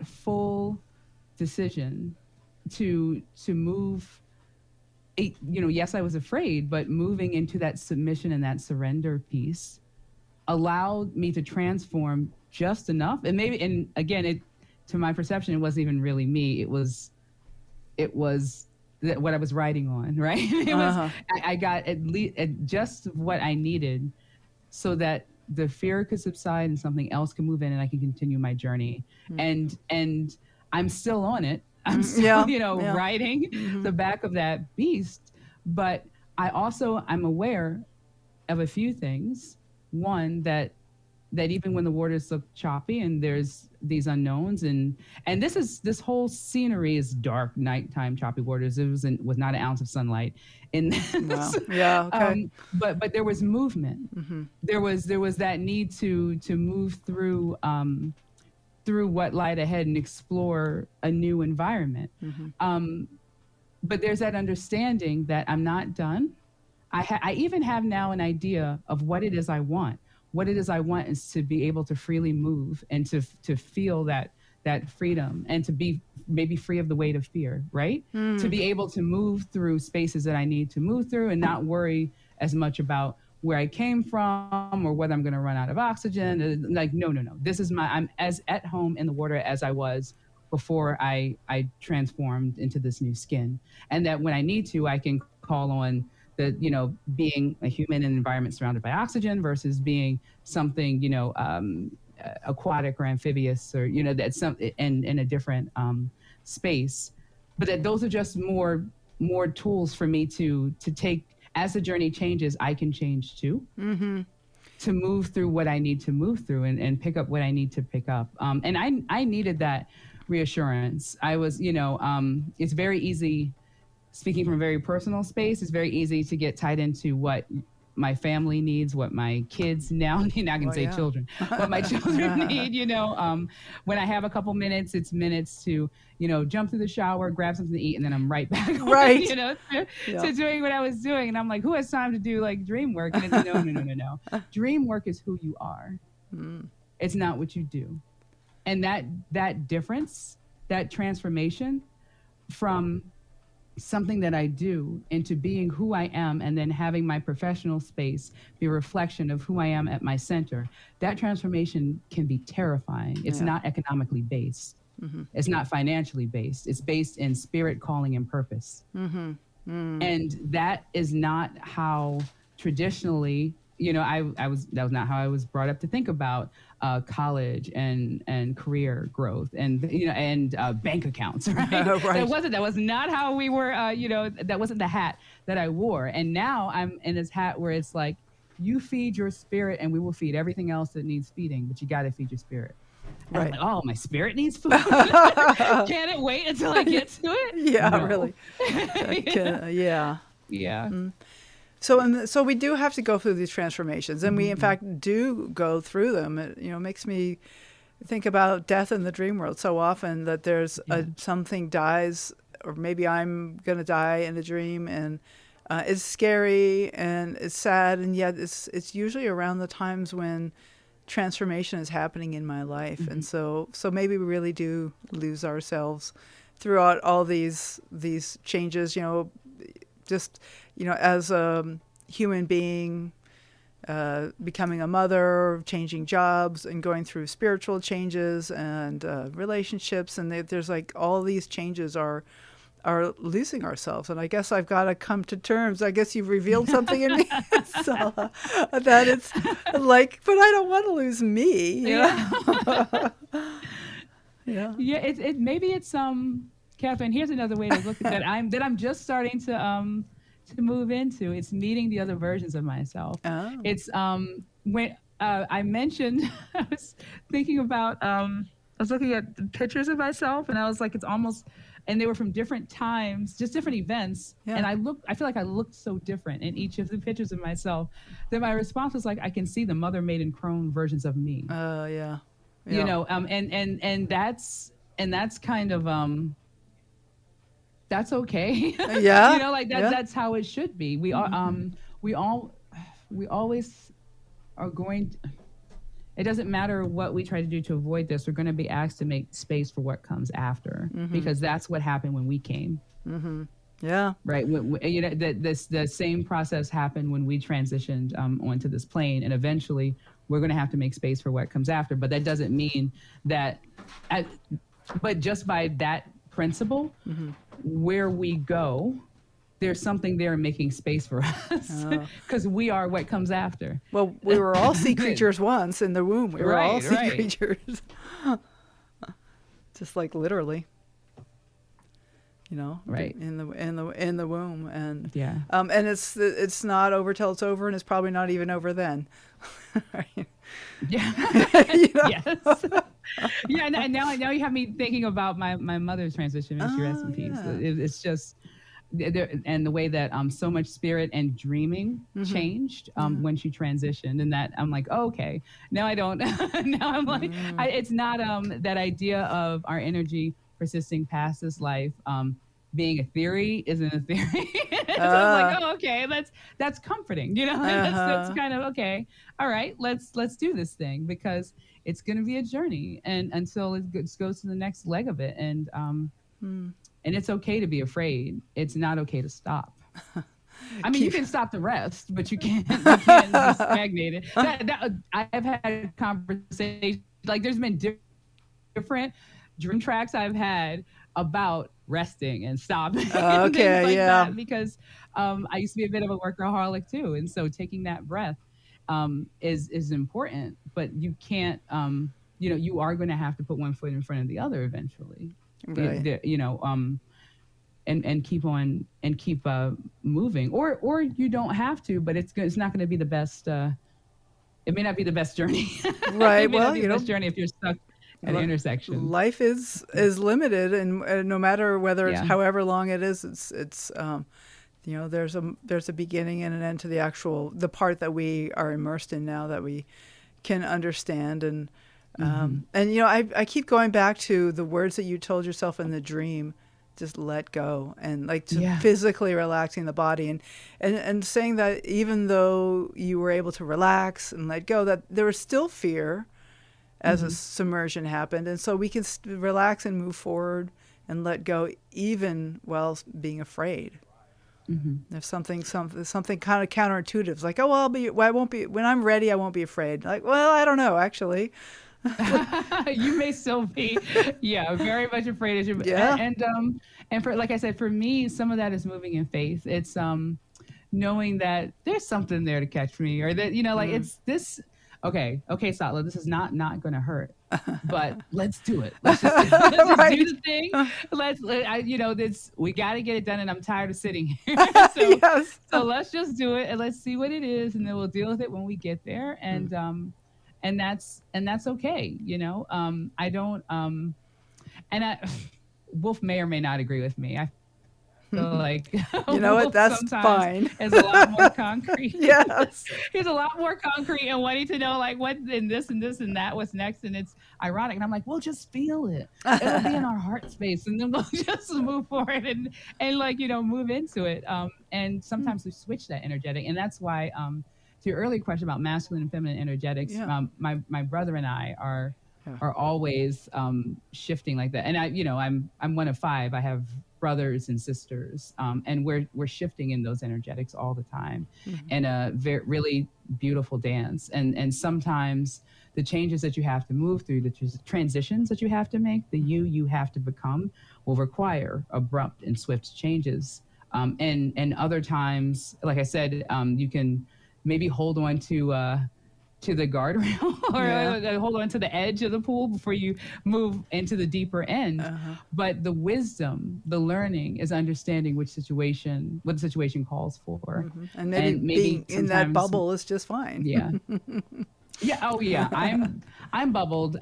[SPEAKER 2] full decision to move. Yes, I was afraid, but moving into that submission and that surrender piece allowed me to transform just enough. And maybe, and again, to my perception, it wasn't even really me. It was what I was writing on, right? It was, I got at least just what I needed so that the fear could subside and something else could move in and I can continue my journey. And I'm still on it. I'm still, riding the back of that beast. But I'm aware of a few things. One, that even when the waters look choppy and there's these unknowns, and this whole scenery is dark, nighttime, choppy waters. It was not an ounce of sunlight in this.
[SPEAKER 1] Wow. Yeah. Okay.
[SPEAKER 2] But there was movement. There was that need to move through what lied ahead and explore a new environment. But there's that understanding that I'm not done. I even have now an idea of what it is I want. What it is I want is to be able to freely move and to feel that freedom and to be maybe free of the weight of fear, right? To be able to move through spaces that I need to move through and not worry as much about where I came from or whether I'm going to run out of oxygen. Like, no. This is I'm as at home in the water as I was before I transformed into this new skin. And that when I need to, I can call on being a human in an environment surrounded by oxygen versus being something, aquatic or amphibious or, that's some in a different space. But that those are just more tools for me to take. As the journey changes, I can change too. To move through what I need to move through and pick up what I need to pick up. And I needed that reassurance. I was, it's very easy, speaking from a very personal space, it's very easy to get tied into what my family needs, what my kids now need. I can say children, what my children need, when I have a couple minutes, it's minutes to, jump through the shower, grab something to eat, and then I'm right back,
[SPEAKER 1] right.
[SPEAKER 2] To doing what I was doing. And I'm like, who has time to do like dream work? And it's, no. Dream work is who you are. It's not what you do. And that difference, that transformation from something that I do into being who I am and then having my professional space be a reflection of who I am at my center, that transformation can be terrifying. It's not economically based. It's not financially based. It's based in spirit, calling, and purpose. And that is not how traditionally, that was not how I was brought up to think about college and career growth and and bank accounts, right?
[SPEAKER 1] Right.
[SPEAKER 2] That was not how we were. That wasn't the hat that I wore. And now I'm in this hat where it's like, you feed your spirit, and we will feed everything else that needs feeding, but you got to feed your spirit. And I'm
[SPEAKER 1] Right.
[SPEAKER 2] like, oh, my spirit needs food. Can it wait until I get to it?
[SPEAKER 1] Yeah,
[SPEAKER 2] No.
[SPEAKER 1] really. Yeah.
[SPEAKER 2] Yeah.
[SPEAKER 1] So we do have to go through these transformations, and we in
[SPEAKER 2] Mhm.
[SPEAKER 1] fact do go through them. It makes me think about death in the dream world so often, that there's
[SPEAKER 2] Yeah.
[SPEAKER 1] something dies, or maybe I'm gonna die in a dream, and it's scary and it's sad, and yet it's usually around the times when transformation is happening in my life, and
[SPEAKER 2] Mhm.
[SPEAKER 1] so maybe we really do lose ourselves throughout all these changes. Just as a human being, becoming a mother, changing jobs, and going through spiritual changes and relationships, and there's like all these changes are losing ourselves. And I guess I've got to come to terms. I guess you've revealed something in me, so that it's like, but I don't want to lose me.
[SPEAKER 2] Yeah.
[SPEAKER 1] Yeah.
[SPEAKER 2] Yeah, it maybe it's Catherine, here's another way to look at that. I'm just starting to move into. It's meeting the other versions of myself.
[SPEAKER 1] Oh.
[SPEAKER 2] It's when I mentioned I was thinking about I was looking at the pictures of myself, and I was like, it's almost, and they were from different times, just different events. And
[SPEAKER 1] Yeah.
[SPEAKER 2] I feel like I looked so different in each of the pictures of myself that my response was like, I can see the mother maiden crone versions of me.
[SPEAKER 1] Yeah.
[SPEAKER 2] You
[SPEAKER 1] Yeah.
[SPEAKER 2] know, and that's kind of that's okay.
[SPEAKER 1] Yeah.
[SPEAKER 2] Like
[SPEAKER 1] Yeah.
[SPEAKER 2] that's how it should be. We all we always are it doesn't matter what we try to do to avoid this. We're going to be asked to make space for what comes after, because that's what happened when we came.
[SPEAKER 1] Yeah.
[SPEAKER 2] Right. The same process happened when we transitioned onto this plane, and eventually we're going to have to make space for what comes after. But that doesn't mean that, I, but just by that principle, where we go, there's something there making space for us,
[SPEAKER 1] Oh.
[SPEAKER 2] because we are what comes after.
[SPEAKER 1] Well, we were all sea creatures once in the womb. We were all
[SPEAKER 2] Right,
[SPEAKER 1] sea
[SPEAKER 2] right.
[SPEAKER 1] creatures, just like literally,
[SPEAKER 2] Right.
[SPEAKER 1] in the womb, and
[SPEAKER 2] Yeah.
[SPEAKER 1] and it's not over till it's over, and it's probably not even over then. Right?
[SPEAKER 2] Yeah.
[SPEAKER 1] You know?
[SPEAKER 2] Yes. Yeah. And now you have me thinking about my mother's transition. May she rest
[SPEAKER 1] Oh,
[SPEAKER 2] in peace.
[SPEAKER 1] yeah.
[SPEAKER 2] It's just there, and the way that so much spirit and dreaming changed when she transitioned, and that I'm like, oh, okay, now I don't. Now I'm like, it's not that idea of our energy persisting past this life. Being a theory isn't a theory. So I'm like, oh, okay, that's comforting. That's kind of okay. All right, let's do this thing, because it's going to be a journey, and until goes to the next leg of it, and it's okay to be afraid. It's not okay to stop. I mean, you
[SPEAKER 1] Keep
[SPEAKER 2] can stop the rest, but you can't be stagnated. I've had conversations, like there's been different dream tracks I've had about resting and stopping and things
[SPEAKER 1] Okay,
[SPEAKER 2] like
[SPEAKER 1] yeah.
[SPEAKER 2] that, because I used to be a bit of a workaholic too, and so taking that breath is important, but you can't. You are going to have to put one foot in front of the other eventually.
[SPEAKER 1] Right.
[SPEAKER 2] And keep on and keep moving, or you don't have to, but it's not going to be the best. It may not be the best journey.
[SPEAKER 1] Right.
[SPEAKER 2] It may not
[SPEAKER 1] Well,
[SPEAKER 2] be the best journey if you're stuck at an intersection.
[SPEAKER 1] life is limited, and no matter whether it's
[SPEAKER 2] Yeah.
[SPEAKER 1] however long it is, it's there's a beginning and an end to the part that we are immersed in now, that we can understand, and I keep going back to the words that you told yourself in the dream. Just let go, and like to
[SPEAKER 2] Yeah.
[SPEAKER 1] physically relaxing the body, and saying that even though you were able to relax and let go, that there was still fear as a submersion happened, and so we can relax and move forward and let go even while being afraid. There's something kind of counterintuitive. It's like, oh, I won't be, when I'm ready, I won't be afraid. Like, well, I don't know, actually.
[SPEAKER 2] You may still be, yeah, very much afraid as you.
[SPEAKER 1] Yeah.
[SPEAKER 2] And for, like I said, for me, some of that is moving in faith. It's knowing that there's something there to catch me, or that like
[SPEAKER 1] Mm.
[SPEAKER 2] it's this. Okay, Satla, this is not going to hurt, but let's do it. Let's just let's just do
[SPEAKER 1] Right.
[SPEAKER 2] the thing. This we got to get it done, and I'm tired of sitting here. so
[SPEAKER 1] Yes.
[SPEAKER 2] so let's just do it, and let's see what it is, and then we'll deal with it when we get there,
[SPEAKER 1] Mm.
[SPEAKER 2] and that's okay. I don't and I Wolf may or may not agree with me. I feel like Wolf
[SPEAKER 1] You know what?
[SPEAKER 2] sometimes
[SPEAKER 1] That's
[SPEAKER 2] is a
[SPEAKER 1] fine.
[SPEAKER 2] lot more concrete.
[SPEAKER 1] Yes.
[SPEAKER 2] He's a lot more concrete and wanting to know like what and this and that, what's next, and it's ironic. And I'm like, we'll just feel it. It'll be in our heart space, and then we'll just move forward and like move into it. And
[SPEAKER 1] Mm.
[SPEAKER 2] sometimes we switch that energetic, and that's why to your earlier question about masculine and feminine energetics,
[SPEAKER 1] Yeah.
[SPEAKER 2] my brother and I
[SPEAKER 1] Yeah.
[SPEAKER 2] are always shifting like that. And I'm one of five. I have brothers and sisters, and we're shifting in those energetics all the time,
[SPEAKER 1] Mhm.
[SPEAKER 2] in a really beautiful dance. And sometimes the changes that you have to move through, the transitions that you have to make, the you have to become, will require abrupt and swift changes. And other times, like I said, you can maybe hold on to the guardrail
[SPEAKER 1] Yeah.
[SPEAKER 2] or hold on to the edge of the pool before you move into the deeper end.
[SPEAKER 1] Uh-huh.
[SPEAKER 2] But the wisdom, the learning is understanding what the situation calls for.
[SPEAKER 1] And maybe
[SPEAKER 2] And maybe
[SPEAKER 1] being in that
[SPEAKER 2] sometimes,
[SPEAKER 1] bubble is just fine.
[SPEAKER 2] yeah. Yeah. Oh, yeah. I'm bubbled.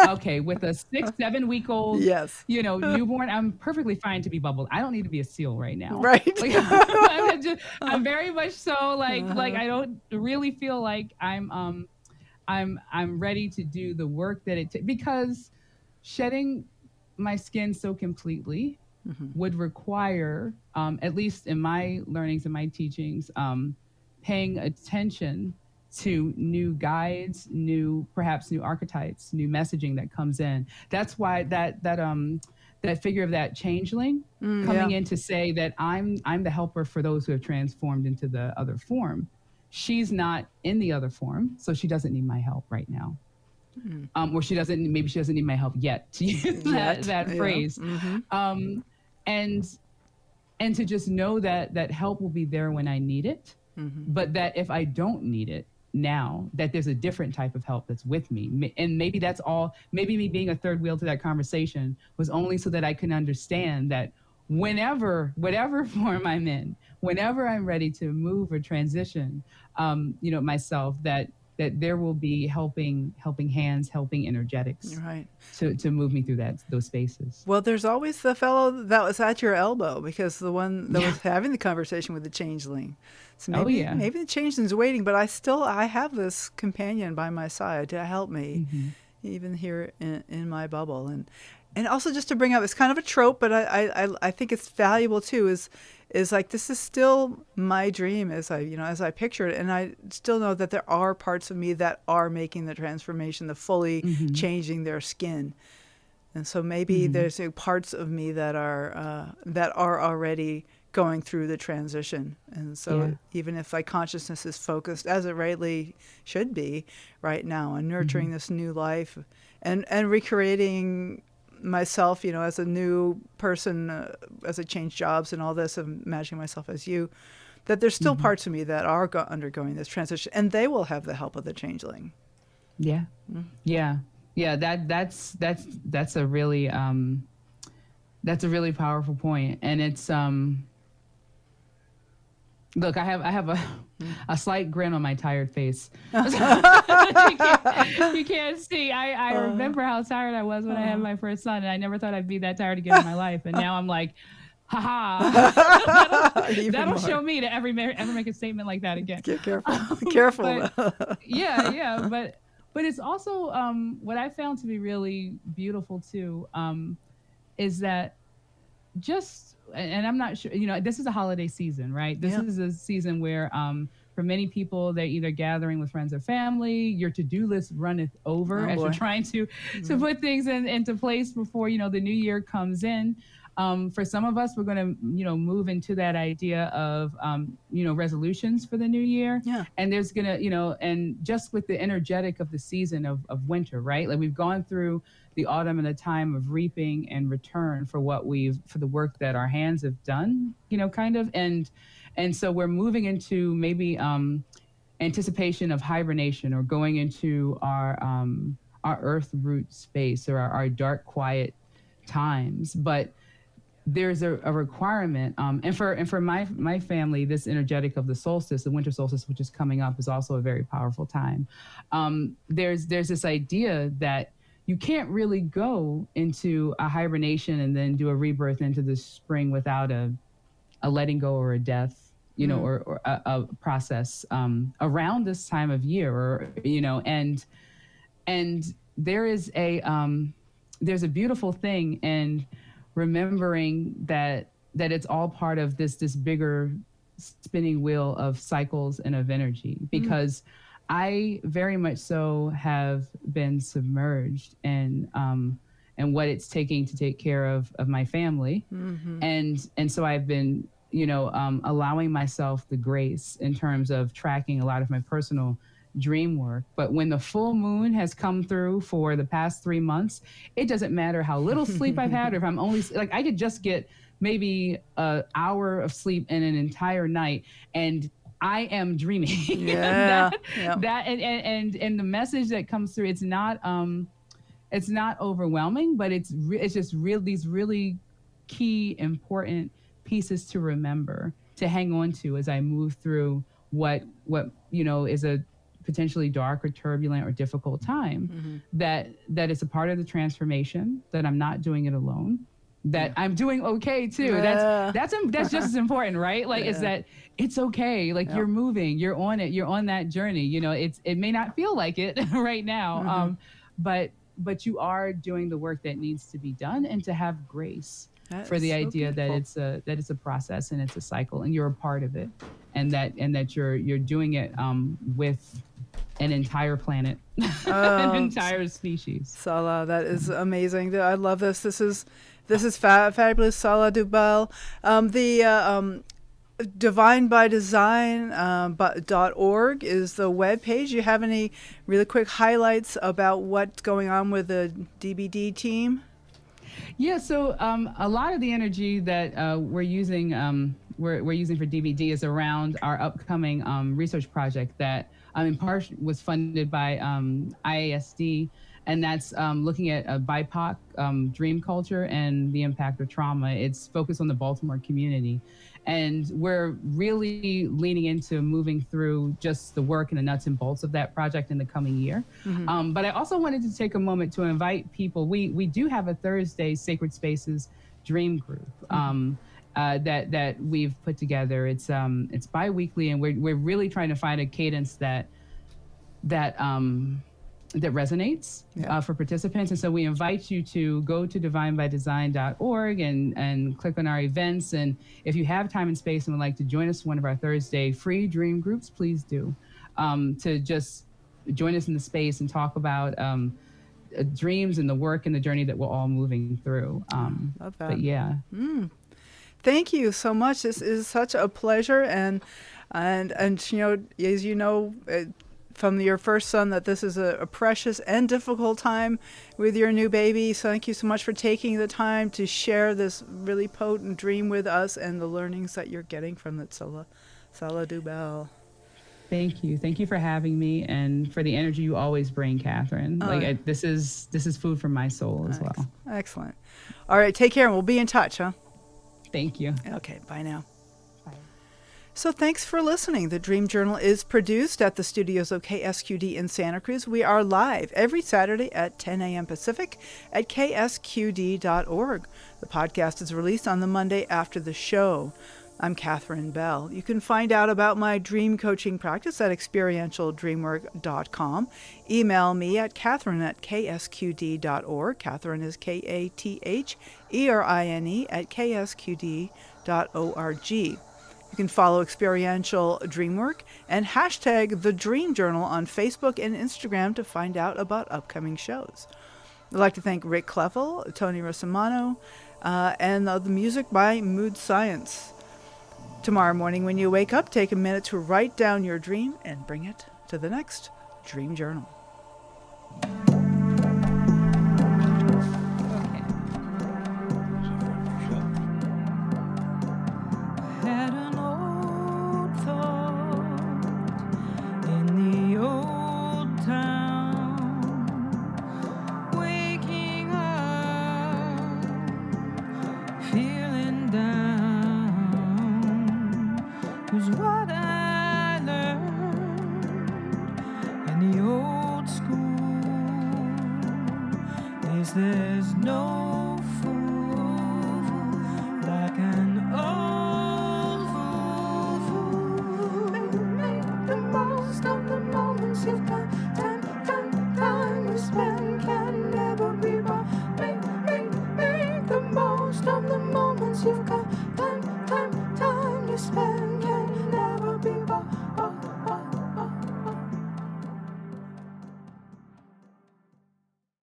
[SPEAKER 2] Okay with a 6, 7 week old,
[SPEAKER 1] Yes.
[SPEAKER 2] newborn. I'm perfectly fine to be bubbled. I don't need to be a seal right now.
[SPEAKER 1] Right.
[SPEAKER 2] Like I'm very much so like
[SPEAKER 1] Uh-huh.
[SPEAKER 2] I don't really feel like I'm ready to do the work that because shedding my skin so completely
[SPEAKER 1] Mhm.
[SPEAKER 2] would require, at least in my learnings and my teachings, paying attention to new guides, perhaps new archetypes, new messaging that comes in. That's why that figure of that changeling
[SPEAKER 1] Mm,
[SPEAKER 2] coming
[SPEAKER 1] yeah.
[SPEAKER 2] in to say that I'm the helper for those who have transformed into the other form. She's not in the other form, so she doesn't need my help right now.
[SPEAKER 1] Mm.
[SPEAKER 2] Or maybe she doesn't need my help yet, to use that
[SPEAKER 1] Yet.
[SPEAKER 2] that
[SPEAKER 1] Yeah.
[SPEAKER 2] phrase.
[SPEAKER 1] Mm-hmm.
[SPEAKER 2] Um, and and to just know that help will be there when I need it,
[SPEAKER 1] Mm-hmm.
[SPEAKER 2] but that if I don't need it now, that there's a different type of help that's with me. And maybe that's all. Maybe me being a third wheel to that conversation was only so that I can understand that whatever form I'm in, whenever I'm ready to move or transition, myself, that there will be helping hands, helping energetics
[SPEAKER 1] Right.
[SPEAKER 2] to move me through those spaces.
[SPEAKER 1] Well, there's always the fellow that was at your elbow because the one that
[SPEAKER 2] Yeah.
[SPEAKER 1] was having the conversation with the changeling. So
[SPEAKER 2] Oh
[SPEAKER 1] maybe
[SPEAKER 2] yeah.
[SPEAKER 1] maybe the changeling's waiting, but I have this companion by my side to help me,
[SPEAKER 2] Hmm.
[SPEAKER 1] even here in my bubble. And also just to bring up, it's kind of a trope, but I think it's valuable too. Is like this is still my dream as I picture it, and I still know that there are parts of me that are making the transformation, the fully
[SPEAKER 2] Hmm.
[SPEAKER 1] changing their skin. And so maybe
[SPEAKER 2] Hmm.
[SPEAKER 1] there's parts of me that are already going through the transition. And
[SPEAKER 2] Yeah.
[SPEAKER 1] so even if my consciousness is focused, as it rightly should be right now, on nurturing
[SPEAKER 2] Hmm.
[SPEAKER 1] this new life and recreating myself, as a new person, as I change jobs and all this, and imagining myself as you, that there's still
[SPEAKER 2] Hmm.
[SPEAKER 1] parts of me that are undergoing this transition, and they will have the help of the changeling.
[SPEAKER 2] Yeah. Yeah. Yeah. That's a really powerful point, and it's look, I have a slight grin on my tired face. You can't see. I
[SPEAKER 1] Uh,
[SPEAKER 2] remember how tired I was when I had
[SPEAKER 1] uh,
[SPEAKER 2] my first son, and I never thought I'd be that tired again in my life. And now I'm like, haha, that'll
[SPEAKER 1] Even
[SPEAKER 2] that'll
[SPEAKER 1] more.
[SPEAKER 2] show me to ever make a statement like that again.
[SPEAKER 1] Get careful. Careful.
[SPEAKER 2] But yeah, but it's also what I found to be really beautiful too, is that just and I'm not sure, this is a holiday season, right? This
[SPEAKER 1] Yeah.
[SPEAKER 2] is a season where for many people they're either gathering with friends or family. Your to-do list runneth over
[SPEAKER 1] Oh
[SPEAKER 2] as you're
[SPEAKER 1] boy.
[SPEAKER 2] trying to
[SPEAKER 1] Mm.
[SPEAKER 2] put things into place before the new year comes in. For some of us, we're going to, move into that idea of, resolutions for the new year.
[SPEAKER 1] Yeah.
[SPEAKER 2] And there's going to, and just with the energetic of the season of winter, right? Like we've gone through the autumn and the time of reaping and return for for the work that our hands have done, kind of. And so we're moving into maybe, anticipation of hibernation or going into our earth root space or our dark, quiet times. But there's a requirement, and for my family, this energetic of the solstice, the winter solstice, which is coming up, is also a very powerful time. There's this idea that you can't really go into a hibernation and then do a rebirth into the spring without a letting go or a death, or a process around this time of year, or and there is there's a beautiful thing in remembering that it's all part of this bigger spinning wheel of cycles and of energy, because I very much so have been submerged in what it's taking to take care of my family, and so I've been allowing myself the grace in terms of tracking a lot of my personal dream work. But when the full moon has come through for the past 3 months, it doesn't matter how little sleep I've had, or if I'm only like, I could just get maybe an hour of sleep in an entire night and I am dreaming.
[SPEAKER 1] Yeah.
[SPEAKER 2] that and the message that comes through, it's not overwhelming, but it's just these really key important pieces to remember, to hang on to as I move through what is a potentially dark or turbulent or difficult time. That it's a part of the transformation, that I'm not doing it alone, that I'm doing okay too.
[SPEAKER 1] Yeah.
[SPEAKER 2] That's just as important, right? Like, is that it's okay. Like, you're moving, you're on it, you're on that journey. It may not feel like it right now, but you are doing the work that needs to be done, and to have grace for the idea that it's a process and it's a cycle, and you're a part of it, and that you're doing it with an entire planet, an entire species.
[SPEAKER 1] Sahlah, that is amazing. I love this. This is fabulous. Sahlah Dubel. The Divine by Design .org is the webpage. You have any really quick highlights about what's going on with the DBD team?
[SPEAKER 2] Yeah, so a lot of the energy that we're using we're using for DVD is around our upcoming research project that in part was funded by IASD, and that's looking at a BIPOC dream culture and the impact of trauma. It's focused on the Baltimore community. And we're really leaning into moving through just the work and the nuts and bolts of that project in the coming year. But I also wanted to take a moment to invite people. We do have a Thursday Sacred Spaces Dream Group that we've put together. It's bi-weekly, and we're really trying to find a cadence that resonates for participants. And so we invite you to go to divinebydesign.org and click on our events. And if you have time and space and would like to join us for one of our Thursday free dream groups, please do. To just join us in the space and talk about dreams and the work and the journey that we're all moving through.
[SPEAKER 1] Love that.
[SPEAKER 2] But yeah.
[SPEAKER 1] Thank you so much. This is such a pleasure. And as you know, from your first son, that this is a precious and difficult time with your new baby. So thank you so much for taking the time to share this really potent dream with us and the learnings that you're getting from it, Sahlah Dubel.
[SPEAKER 2] Thank you. Thank you for having me, and for the energy you always bring, Katherine. This is food for my soul as well.
[SPEAKER 1] Excellent. All right, take care, and we'll be in touch, huh?
[SPEAKER 2] Thank you.
[SPEAKER 1] Okay, bye now. So thanks for listening. The Dream Journal is produced at the studios of KSQD in Santa Cruz. We are live every Saturday at 10 a.m. Pacific at ksqd.org. The podcast is released on the Monday after the show. I'm Katherine Bell. You can find out about my dream coaching practice at experientialdreamwork.com. Email me at Katherine@ksqd.org. Katherine is KATHERINE at ksqd.org. You can follow Experiential Dreamwork and hashtag The Dream Journal on Facebook and Instagram to find out about upcoming shows. I'd like to thank Rick Cleffel, Tony Rosimano, and the music by Mood Science. Tomorrow morning when you wake up, take a minute to write down your dream and bring it to the next Dream Journal.
[SPEAKER 3] Had an old thought in the old town, waking up, feeling down, was what I learned in the old school, is there's no fool